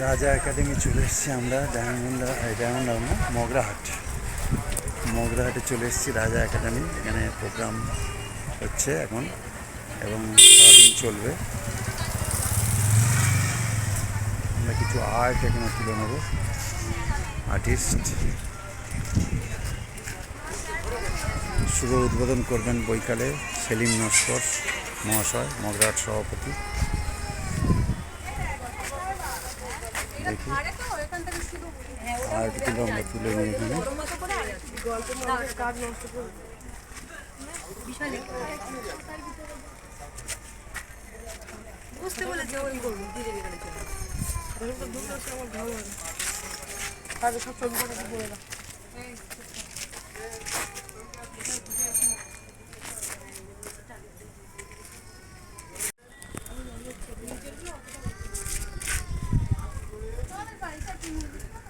রাজা একাডেমি চলে এসেছি আমরা ডায়মন্ড না মগরাহাটে চলে এসেছি রাজা একাডেমি। এখানে প্রোগ্রাম হচ্ছে এখন এবং সারাদিন চলবে। আমরা কিছু আর্ট এখানে তুলে নেব। আর্টিস্ট শুভ উদ্বোধন করবেন বৈকালে সেলিম নস্কর মহাশয়, মগরাহাট সভাপতি। দেখি আর্টগুলো আমরা তুলে নিই এখানে। বুঝতে বলেছে ওই করবো ধীরে ধীরে চলে আমার ভালো লাগে তাদের সব ছবি করে বলে দাও।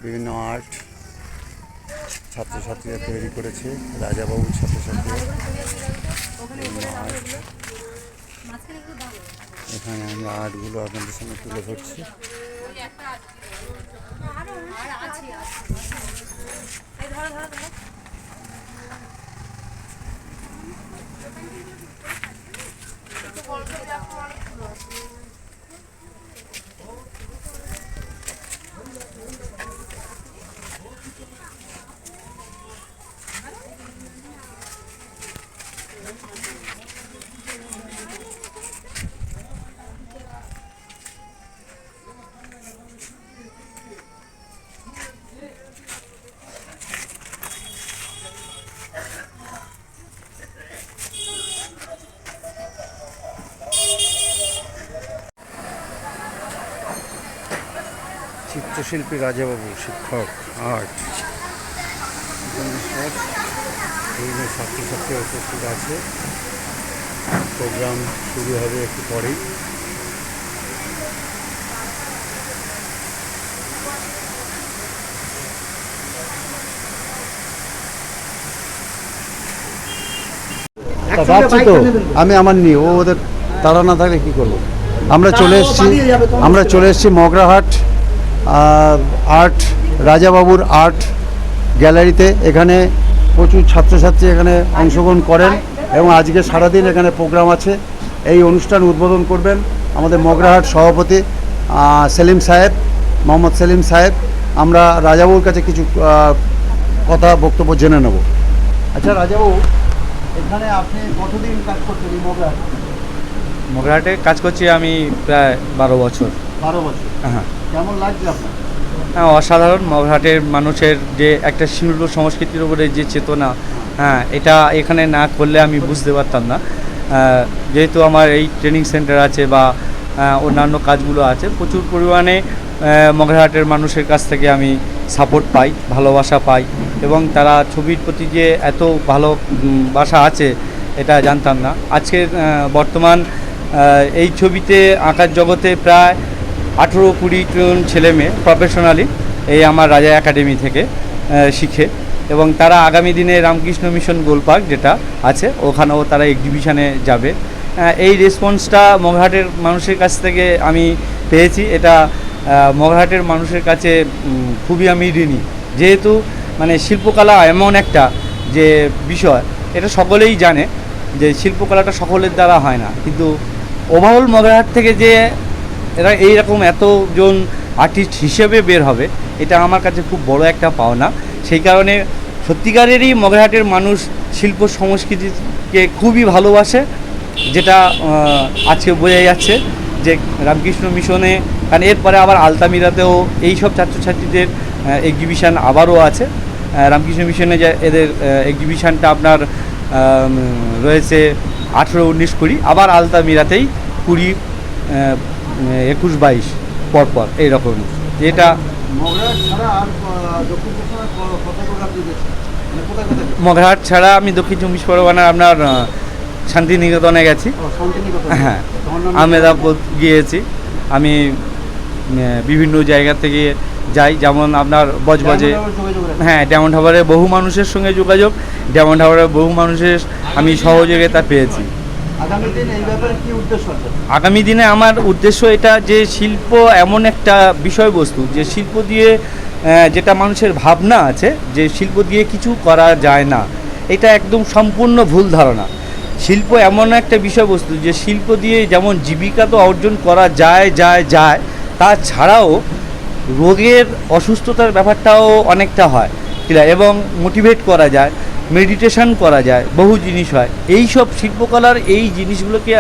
বিভিন্ন আর্ট ছাত্রছাত্রীরা তৈরি করেছে, রাজাবাবুর ছাত্রছাত্রীরা। এখানে আমরা আর্টগুলো আপনাদের সামনে তুলে ধরছি। চিত্রশিল্পী রাজাবাবু, শিক্ষক আর্ট, বিভিন্ন ছাত্রছাত্রী উপস্থিত আছে। প্রোগ্রাম শুরু হবে একটু পরেই। ভাবছি তো আমি আমার নিয়ে ওদের তারা না থাকলে কী করবো। আমরা চলে এসেছি মগরাহাট আর্ট, রাজাবাবুর আর্ট গ্যালারিতে। এখানে প্রচুর ছাত্রছাত্রী এখানে অংশগ্রহণ করেন এবং আজকে সারাদিন এখানে প্রোগ্রাম আছে। এই অনুষ্ঠান উদ্বোধন করবেন আমাদের মগরাহাট সভাপতি সেলিম সাহেব, মোহাম্মদ সেলিম সাহেব। আমরা রাজাবাবুর কাছে কিছু কথা বক্তব্য জেনে নেব। আচ্ছা রাজাবাবু, এখানে আপনি কতদিন কাজ করছেন এই মগরাহাটে কাজ করছি আমি প্রায় 12 বছর। 12 বছর? হ্যাঁ। কেমন লাগছে আপনার? হ্যাঁ, অসাধারণ। মগরাহাটের মানুষের যে একটা শিল্প সংস্কৃতির উপরে যে চেতনা, হ্যাঁ, এটা এখানে না করলে আমি বুঝতে পারতাম না। যেহেতু আমার এই ট্রেনিং সেন্টার আছে বা অন্যান্য কাজগুলো আছে, প্রচুর পরিমাণে মগরাহাটের মানুষের কাছ থেকে আমি সাপোর্ট পাই, ভালোবাসা পাই এবং তারা ছবির প্রতি যে এত ভালোবাসা আছে এটা জানতাম না। আজকের বর্তমান এই ছবিতে আঁকার জগতে প্রায় 18-20 জন ছেলে মেয়ে প্রফেশনালি এই আমার রাজা একাডেমি থেকে শিখে এবং তারা আগামী দিনে রামকৃষ্ণ মিশন গোল পার্ক যেটা আছে ওখানেও তারা এক্সিবিশানে যাবে। এই রেসপন্সটা মগরাহাটের মানুষের কাছ থেকে আমি পেয়েছি। এটা মগরাহাটের মানুষের কাছে খুবই আমি ঋণী। যেহেতু মানে শিল্পকলা এমন একটা যে বিষয়, এটা সকলেই জানে যে শিল্পকলাটা সকলের দ্বারা হয় না, কিন্তু ওভারঅল মগরাহাট থেকে যে এরা এইরকম এতজন আর্টিস্ট হিসেবে বের হবে, এটা আমার কাছে খুব বড় একটা পাওনা। সেই কারণে সত্যিকারেরই মগরাহাটের মানুষ শিল্প সংস্কৃতিকে খুবই ভালোবাসে, যেটা আজকে বোঝা যাচ্ছে যে রামকৃষ্ণ মিশনে। কারণ এরপরে আবার আলতামিরাতেও এইসব ছাত্রছাত্রীদের এক্সিবিশান আবারও আছে। রামকৃষ্ণ মিশনে যে এদের এক্সিবিশানটা আপনার রয়েছে 18-19 কুড়ি, আবার আলতামিরাতেই 20, 21, 22 পরপর এইরকম। এটা মগরাহাট ছাড়া আমি দক্ষিণ 24 পরগনার আপনার শান্তিনিকেতনে গেছি, হ্যাঁ, আহমেদাবাদ গিয়েছি। আমি বিভিন্ন জায়গা থেকে যাই, যেমন আপনার বজবজে, হ্যাঁ, ডায়মন্ড হারবারে বহু মানুষের সঙ্গে যোগাযোগ, ডায়মন্ড হারবারে বহু মানুষের আমি সহযোগিতা পেয়েছি। আগামী দিন এই ব্যাপারে কি উদ্দেশ্য আছে? আগামী দিনে আমার উদ্দেশ্য এটা যে শিল্প এমন একটা বিষয়বস্তু যে শিল্প দিয়ে যেটা মানুষের ভাবনা আছে যে শিল্প দিয়ে কিছু করা যায় না, এটা একদম সম্পূর্ণ ভুল ধারণা। শিল্প এমন একটা বিষয়বস্তু যে শিল্প দিয়ে যেমন জীবিকা তো অর্জন করা যায়, তাছাড়াও রোগের অসুস্থতার ব্যাপারটাও অনেকটা হয় এবং মোটিভেট করা যায়, মেডিটেশন করা যায়, বহু জিনিস হয়। এই সব শিল্পকলার এই জিনিসগুলোকে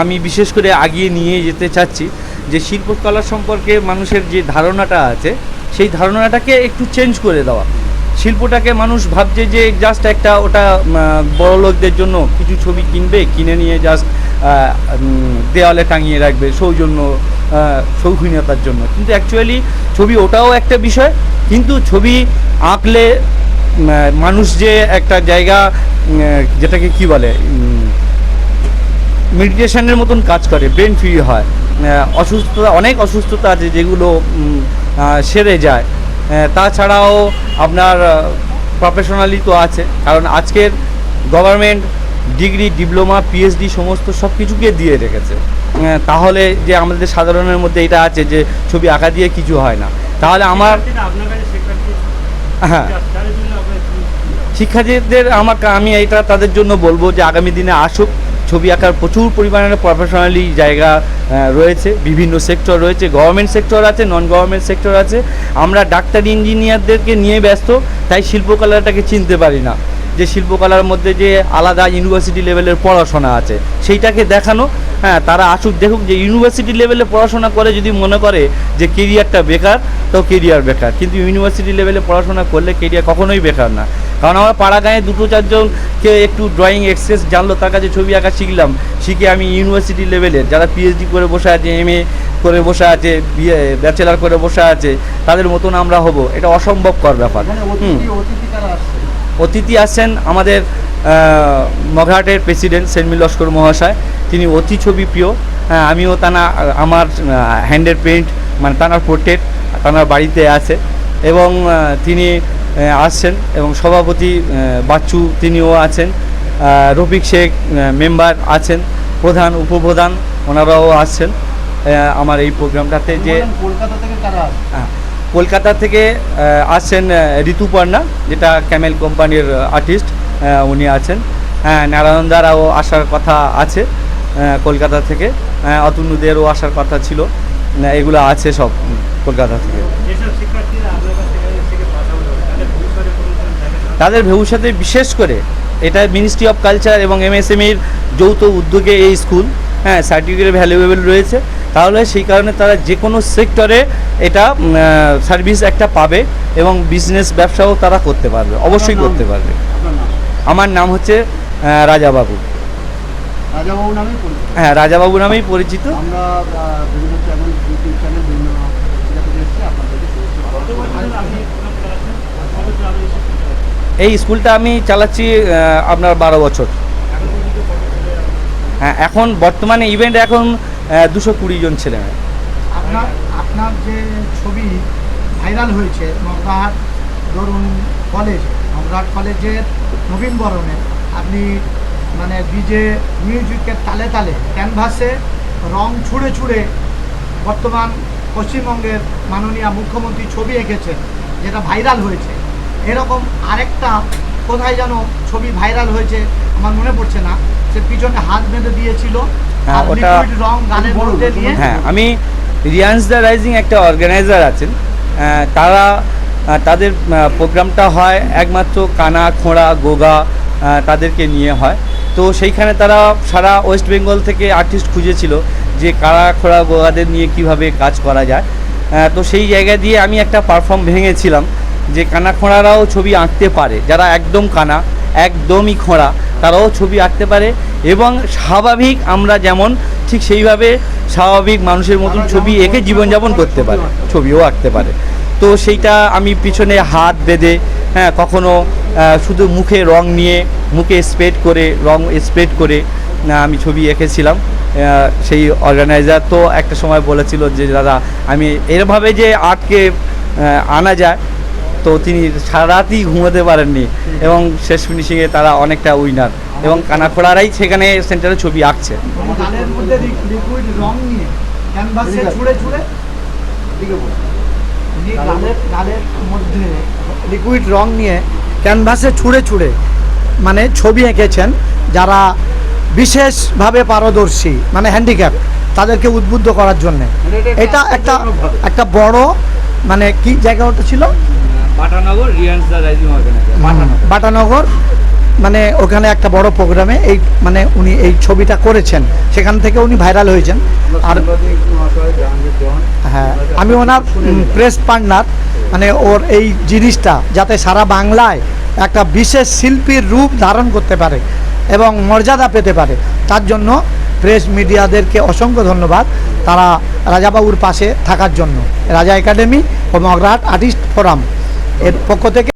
আমি বিশেষ করে আগিয়ে নিয়ে যেতে চাচ্ছি, যে শিল্পকলা সম্পর্কে মানুষের যে ধারণাটা আছে সেই ধারণাটাকে একটু চেঞ্জ করে দেওয়া। শিল্পটাকে মানুষ ভাবছে যে জাস্ট একটা ওটা বড় লোকদের জন্য কিছু ছবি কিনবে, কিনে নিয়ে জাস্ট দেওয়ালে টাঙিয়ে রাখবে সৌজন্য শৌখিনতার জন্য, কিন্তু অ্যাকচুয়ালি ছবি ওটাও একটা বিষয়, কিন্তু ছবি আঁকলে মানুষ যে একটা জায়গা যেটাকে কি বলে মেডিটেশনের মতন কাজ করে, ব্রেন ফ্রি হয়, অনেক অসুস্থতা আছে যেগুলো সেরে যায়। তাছাড়াও আপনার প্রফেশনালি তো আছে, কারণ আজকের গভর্নমেন্ট ডিগ্রি, ডিপ্লোমা, পিএইচডি সমস্ত সব কিছুকে দিয়ে রেখেছে। তাহলে যে আমাদের সাধারণের মধ্যে এটা আছে যে ছবি আঁকা দিয়ে কিছু হয় না, তাহলে আমার হ্যাঁ শিক্ষার্থীদের আমি এটা তাদের জন্য বলবো যে আগামী দিনে আসুক। ছবি আঁকার প্রচুর পরিমাণে প্রফেশনালি জায়গা রয়েছে, বিভিন্ন সেক্টর রয়েছে, গভর্নমেন্ট সেক্টর আছে, নন গভর্নমেন্ট সেক্টর আছে। আমরা ডাক্তার ইঞ্জিনিয়ারদেরকে নিয়ে ব্যস্ত, তাই শিল্পকলাটাকে চিনতে পারি না যে শিল্পকলার মধ্যে যে আলাদা ইউনিভার্সিটি লেভেলের পড়াশোনা আছে সেইটাকে দেখানো। হ্যাঁ, তারা আসুক, দেখুক যে ইউনিভার্সিটি লেভেলে পড়াশোনা করে যদি মনে করে যে কেরিয়ারটা বেকার, তো কেরিয়ার বেকার, কিন্তু ইউনিভার্সিটি লেভেলে পড়াশোনা করলে কেরিয়ার কখনোই বেকার না। কারণ আমার পাড়া গাঁয়ে 2-4জনকে একটু ড্রয়িং এক্সেস জানলো, তার কাছে ছবি আঁকা শিখে আমি ইউনিভার্সিটি লেভেলের যারা পিএইচডি করে বসে আছে, এমএ করে বসে আছে, ব্যাচেলার করে বসে আছে, তাদের মতন আমরা হব, এটা অসম্ভবকর ব্যাপার। অতিথি আসছেন আমাদের মগরাহাটের প্রেসিডেন্ট সেনমিল লস্কর মহাশয়, তিনি অতি ছবি প্রিয়। হ্যাঁ, আমিও আমার হ্যান্ডের পেইন্ট মানে তানার পোর্ট্রেট তানার বাড়িতে আছে এবং তিনি আসছেন, এবং সভাপতি বাচ্চু তিনিও আছেন, রফিক শেখ মেম্বার আছেন, প্রধান উপপ্রধান ওনারাও আসছেন আমার এই প্রোগ্রামটাতে। যে কলকাতা থেকে কারা আসছে? কলকাতা থেকে আসছেন ঋতুপর্ণা, যেটা ক্যামেল কোম্পানির আর্টিস্ট, উনি আছেন। হ্যাঁ, নারায়ণদারাও আসার কথা আছে কলকাতা থেকে, অতনুদেরও আসার কথা ছিল, এগুলো আছে সব কলকাতা থেকে। তাদের ভবিষ্যতে বিশেষ করে এটা মিনিস্ট্রি অফ কালচার এবং এমএসএমইর যৌথ উদ্যোগে এই স্কুল, হ্যাঁ, সার্টিফিকেট ভ্যালুয়েবল রয়েছে, তাহলে সেই কারণে তারা যে কোনো সেক্টরে এটা সার্ভিস একটা পাবে এবং বিজনেস ব্যবসাও তারা করতে পারবে, অবশ্যই করতে পারবে। আমার নাম হচ্ছে রাজাবাবু। রাজাবাবু নামেই পরিচিত? হ্যাঁ, রাজাবাবু নামেই পরিচিত। আমরা বিভিন্ন চ্যানেল, ইউটিউব চ্যানেল, বিভিন্ন এই স্কুলটা আমি চালাচ্ছি আপনার 12 বছর। হ্যাঁ, এখন বর্তমানে ইভেন্ট এখন 220 জন ছেলে মেয়ে। আপনার যে ছবি ভাইরাল হয়েছে মগরাহাট ধরুন কলেজ, মগরাহাট কলেজের নবীনবরণে আপনি মানে ডিজে মিউজিকের তালে তালে ক্যানভাসে রং ছুঁড়ে ছুঁড়ে বর্তমান পশ্চিমবঙ্গের মাননীয় মুখ্যমন্ত্রী ছবি এঁকেছেন, যেটা ভাইরাল হয়েছে। এরকম আরেকটা কোথায় যেন ছবি ভাইরাল হয়েছে, আমার মনে পড়ছে না, সে পিছনে হাত বেঁধে দিয়েছিল, হ্যাঁ, ওটা রং গানের মধ্যে নিয়ে। হ্যাঁ, আমি রিয়ান্স দ্য রাইজিং একটা অর্গানাইজার আছেন, তারা তাদের প্রোগ্রামটা হয় একমাত্র কানা, খোঁড়া, গোগা তাদেরকে নিয়ে হয়। তো সেইখানে তারা সারা ওয়েস্ট বেঙ্গল থেকে আর্টিস্ট খুঁজেছিল যে কানা, খোঁড়া, গোগাদের নিয়ে কিভাবে কাজ করা যায়। তো সেই জায়গা দিয়ে আমি একটা পারফর্ম ভেঙেছিলাম যে কানা খোঁড়ারাও ছবি আঁকতে পারে, যারা একদম কানা, একদমই খোঁড়া, তারাও ছবি আঁকতে পারে, এবং স্বাভাবিক আমরা যেমন ঠিক সেইভাবে স্বাভাবিক মানুষের মতন ছবি এঁকে জীবনযাপন করতে পারে, ছবিও আঁকতে পারে। তো সেইটা আমি পিছনে হাত বেঁধে, হ্যাঁ, কখনো শুধু মুখে রং নিয়ে মুখে রং স্প্রেড করে আমি ছবি এঁকেছিলাম। সেই অর্গানাইজার তো একটা সময় বলেছিল যে দাদা আমি এরভাবে যে আর্টকে আনা যায়, তো তিনি সারা রাতই ঘুমোতে পারেননি এবং শেষ ফিনিশিংয়ে তারা অনেকটা উইনার। এবং কানাখোড়ারাই সেখানে সেন্টারে ছবি আঁকছে। উনি গালের মধ্যে লিকুইড রং নিয়ে ক্যানভাসে ছুঁড়ে ছুঁড়ে উনি গালের মধ্যে লিকুইড রং নিয়ে ক্যানভাসে ছুঁড়ে ছুঁড়ে মানে ছবি এঁকেছেন যারা বিশেষভাবে পারদর্শী মানে হ্যান্ডিক্যাপ তাদেরকে উদ্বুদ্ধ করার জন্যে। এটা একটা বড় মানে কি জায়গা ওটা ছিল বাটানগর রিয়ান্স দা রাইজিং অর্গানাইজার বাটানগর, মানে ওখানে একটা বড় প্রোগ্রামে এই মানে উনি এই ছবিটা করেছেন, সেখান থেকে উনি ভাইরাল হয়েছেন। আর হ্যাঁ, আমি ওনার প্রেস পার্টনার, মানে ওর এই জিনিসটা যাতে সারা বাংলায় একটা বিশেষ শিল্পীর রূপ ধারণ করতে পারে এবং মর্যাদা পেতে পারে, তার জন্য প্রেস মিডিয়াদেরকে অসংখ্য ধন্যবাদ তারা রাজাবাবুর পাশে থাকার জন্য। রাজা একাডেমি ও মগরাহাট আর্টিস্ট ফোরাম এর পক্ষ থেকে